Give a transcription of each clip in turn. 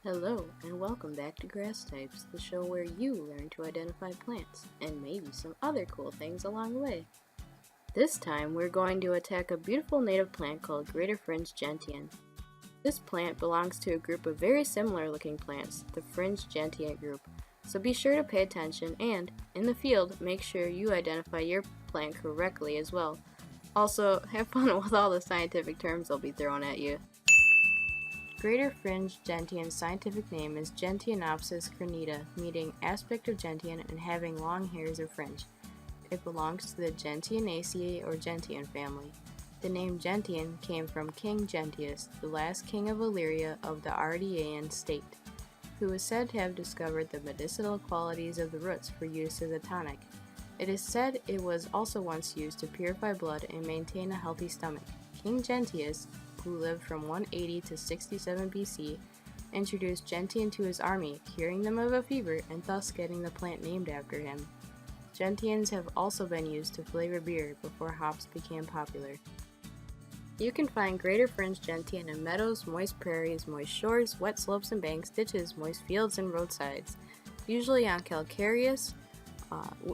Hello, and welcome back to Grass Types, the show where you learn to identify plants, and maybe some other cool things along the way. This time, we're going to attack a beautiful native plant called Grand Fringed Gentian. This plant belongs to a group of very similar looking plants, the Fringed Gentian group, so be sure to pay attention and, in the field, make sure you identify your plant correctly as well. Also, have fun with all the scientific terms they'll be thrown at you. Grand Fringed Gentian's scientific name is Gentianopsis crenita, meaning aspect of gentian and having long hairs or fringe. It belongs to the Gentianaceae or gentian family. The name gentian came from King Gentius, the last king of Illyria of the Ardeaean state, who is said to have discovered the medicinal qualities of the roots for use as a tonic. It is said it was also once used to purify blood and maintain a healthy stomach. King Gentius, who lived from 180 to 67 BC, introduced gentian to his army, curing them of a fever and thus getting the plant named after him. Gentians have also been used to flavor beer before hops became popular. You can find Grand Fringed Gentian in meadows, moist prairies, moist shores, wet slopes and banks, ditches, moist fields, and roadsides, usually on calcareous,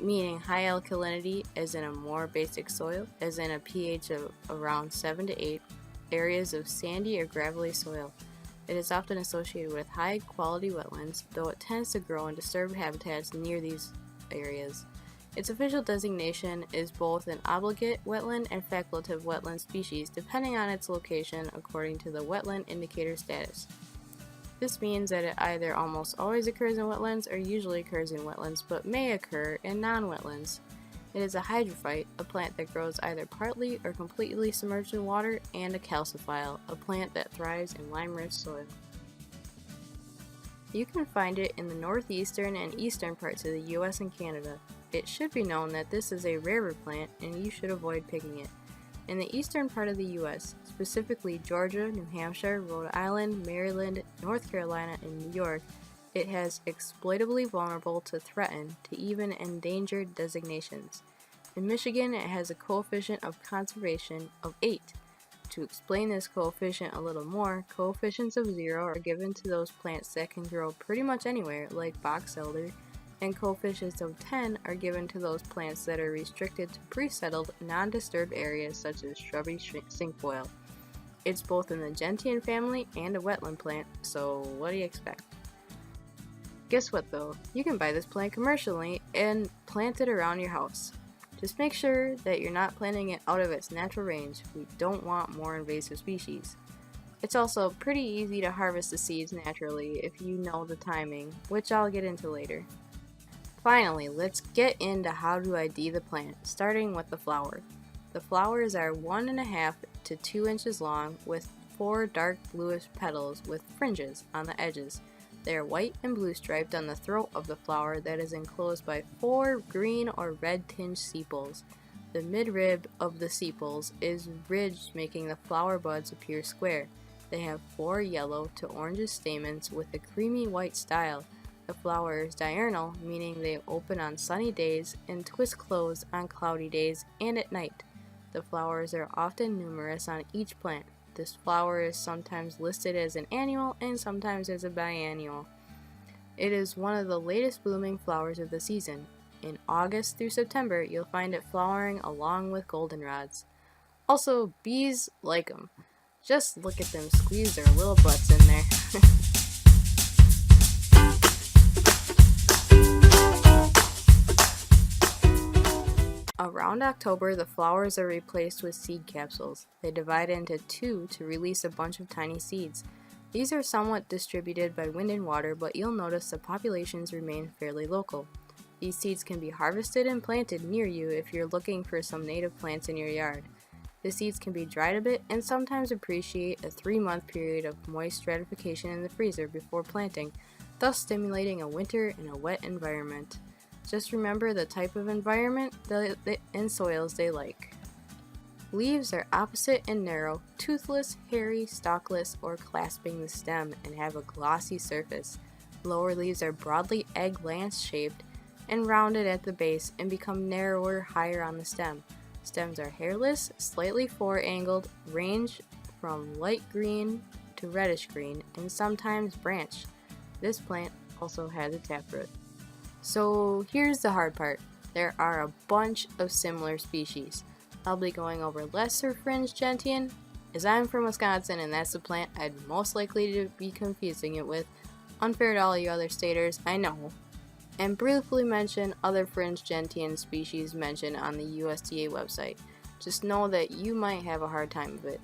meaning high alkalinity, as in a more basic soil, as in a pH of around 7 to 8, areas of sandy or gravelly soil. It is often associated with high quality wetlands, though it tends to grow in disturbed habitats near these areas. Its official designation is both an obligate wetland and facultative wetland species, depending on its location according to the wetland indicator status. This means that it either almost always occurs in wetlands or usually occurs in wetlands, but may occur in non-wetlands. It is a hydrophyte, a plant that grows either partly or completely submerged in water, and a calciphile, a plant that thrives in lime-rich soil. You can find it in the northeastern and eastern parts of the US and Canada. It should be known that this is a rarer plant and you should avoid picking it. In the eastern part of the US, specifically Georgia, New Hampshire, Rhode Island, Maryland, North Carolina, and New York, it has exploitably vulnerable to threatened to even endangered designations. In Michigan, it has a coefficient of conservation of 8. To explain this coefficient a little more, coefficients of 0 are given to those plants that can grow pretty much anywhere, like box elder, and coefficients of 10 are given to those plants that are restricted to pre-settled, non-disturbed areas such as shrubby cinquefoil. It's both in the gentian family and a wetland plant, so what do you expect? Guess what though? You can buy this plant commercially and plant it around your house. Just make sure that you're not planting it out of its natural range. We don't want more invasive species. It's also pretty easy to harvest the seeds naturally if you know the timing, which I'll get into later. Finally, let's get into how to ID the plant, starting with the flower. The flowers are 1.5 to 2 inches long with 4 dark bluish petals with fringes on the edges. They are white and blue striped on the throat of the flower that is enclosed by 4 green or red tinged sepals. The midrib of the sepals is ridged, making the flower buds appear square. They have 4 yellow to orangish stamens with a creamy white style. The flower is diurnal, meaning they open on sunny days and twist closed on cloudy days and at night. The flowers are often numerous on each plant. This flower is sometimes listed as an annual and sometimes as a biennial. It is one of the latest blooming flowers of the season. In August through September, you'll find it flowering along with goldenrods. Also, bees like them. Just look at them squeeze their little butts in there. Around October, the flowers are replaced with seed capsules. They divide into 2 to release a bunch of tiny seeds. These are somewhat distributed by wind and water, but you'll notice the populations remain fairly local. These seeds can be harvested and planted near you if you're looking for some native plants in your yard. The seeds can be dried a bit and sometimes appreciate a 3-month period of moist stratification in the freezer before planting, thus stimulating a winter in a wet environment. Just remember the type of environment and soils they like. Leaves are opposite and narrow, toothless, hairy, stalkless, or clasping the stem and have a glossy surface. Lower leaves are broadly egg-lance shaped and rounded at the base and become narrower higher on the stem. Stems are hairless, slightly fore-angled, range from light green to reddish green, and sometimes branched. This plant also has a taproot. So here's the hard part. There are a bunch of similar species. I'll be going over lesser fringed gentian, as I'm from Wisconsin and that's the plant I'd most likely to be confusing it with. Unfair to all you other staters, I know. And briefly mention other fringed gentian species mentioned on the USDA website. Just know that you might have a hard time of it.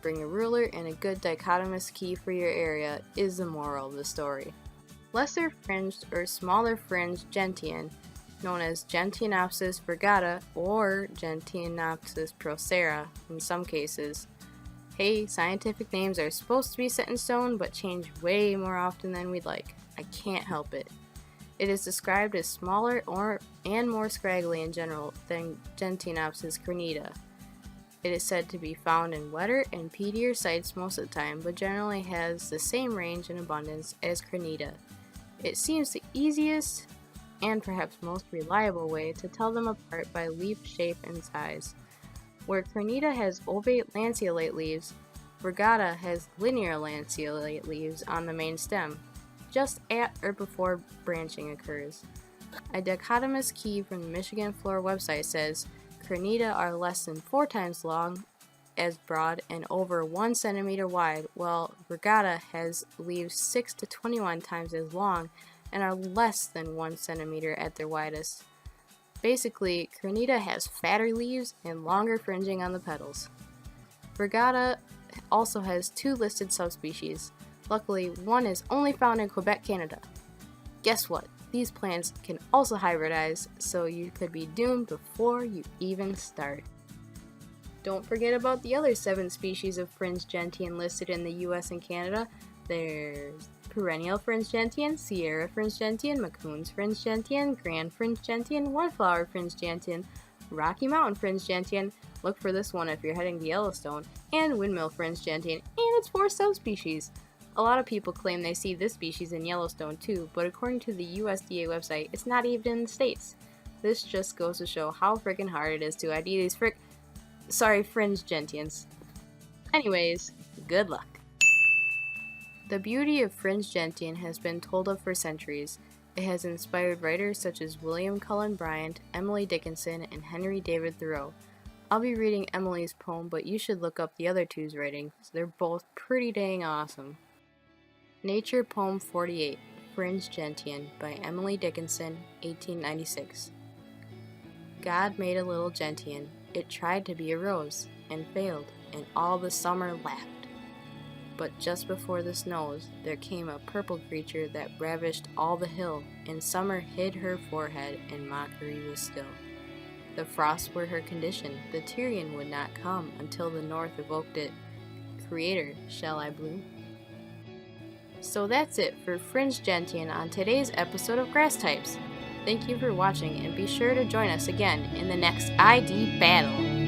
Bring a ruler and a good dichotomous key for your area is the moral of the story. Lesser fringed or smaller fringed gentian, known as Gentianopsis virgata or Gentianopsis procera in some cases. Hey, scientific names are supposed to be set in stone but change way more often than we'd like. I can't help it. It is described as smaller and more scraggly in general than Gentianopsis cornita. It is said to be found in wetter and peatier sites most of the time, but generally has the same range and abundance as cornita. It seems the easiest and perhaps most reliable way to tell them apart by leaf shape and size. Where cornita has ovate lanceolate leaves, virgata has linear lanceolate leaves on the main stem, just at or before branching occurs. A dichotomous key from the Michigan Flora website says cornita are less than 4 times long as broad and over 1 centimeter wide, while virgata has leaves 6 to 21 times as long and are less than 1 centimeter at their widest. Basically, cornita has fatter leaves and longer fringing on the petals. Virgata also has 2 listed subspecies. Luckily, one is only found in Quebec, Canada. Guess what? These plants can also hybridize, so you could be doomed before you even start. Don't forget about the other 7 species of fringed gentian listed in the US and Canada. There's perennial fringed gentian, Sierra fringed gentian, Macoun's fringed gentian, Grand Fringed Gentian, One Flower fringed gentian, Rocky Mountain fringed gentian, look for this one if you're heading to Yellowstone, and Windmill fringed gentian, and its 4 subspecies. A lot of people claim they see this species in Yellowstone too, but according to the USDA website, it's not even in the States. This just goes to show how freaking hard it is to ID these fringed gentians. Anyways, good luck. The beauty of fringed gentian has been told of for centuries. It has inspired writers such as William Cullen Bryant, Emily Dickinson, and Henry David Thoreau. I'll be reading Emily's poem, but you should look up the other two's writings. They're both pretty dang awesome. Nature Poem 48, Fringed Gentian by Emily Dickinson, 1896. God made a little gentian. It tried to be a rose, and failed, and all the summer laughed. But just before the snows, there came a purple creature that ravished all the hill, and summer hid her forehead, and mockery was still. The frosts were her condition, the Tyrian would not come until the north evoked it. Creator, shall I bloom? So that's it for Fringed Gentian on today's episode of Grass Types. Thank you for watching and be sure to join us again in the next ID battle.